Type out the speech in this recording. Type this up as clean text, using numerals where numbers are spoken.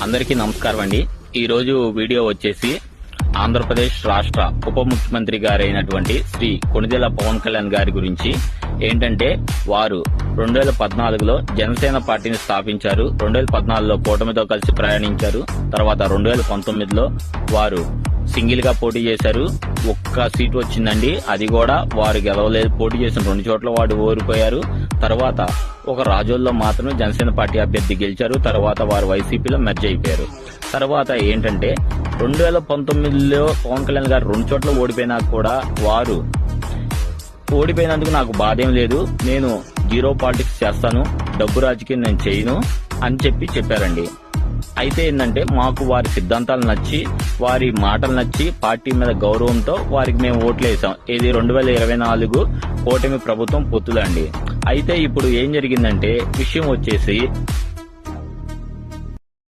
అందరికీ నమస్కారం అండి. ఈ రోజు వీడియో వచ్చేసి ఆంధ్రప్రదేశ్ రాష్ట్ర ఉప ముఖ్యమంత్రి గారైనటువంటి శ్రీ కొణిదెల పవన్ కళ్యాణ్ గారి గురించి. ఏంటంటే వారు 2014లో జనసేన పార్టీని స్థాపించారు. 2014లో కూటమితో కలిసి ప్రయాణించారు. తర్వాత 2019లో వారు సింగిల్ గా పోటీ చేశారు. ఒక్క సీటు వచ్చిందండి, అది కూడా వారు గెలవలేదు. పోటీ చేసిన 2 చోట్ల వారు ఓడిపోయారు. తర్వాత ఒక రాజోల్లో మాత్రం జనసేన పార్టీ అభ్యర్థి గెలిచారు. తర్వాత వారు వైసీపీలో మెర్జ్ అయిపోయారు. తర్వాత ఏంటంటే 2019లో పవన్ కళ్యాణ్ గారు 2 చోట్ల ఓడిపోయినా కూడా వారు ఓడిపోయినందుకు నాకు బాధేం లేదు, నేను జీరో పాలిటిక్స్ చేస్తాను, డబ్బు రాజకీయం నేను చేయను అని చెప్పారండి. అయితే ఏంటంటే మాకు వారి సిద్ధాంతాలు నచ్చి, వారి మాటలు నచ్చి, పార్టీ మీద గౌరవంతో వారికి మేము ఓట్లు వేసాం. ఇది 2024 కూటమి ప్రభుత్వం పొత్తులండి. అయితే ఇప్పుడు ఏం జరిగిందంటే విషయం వచ్చేసి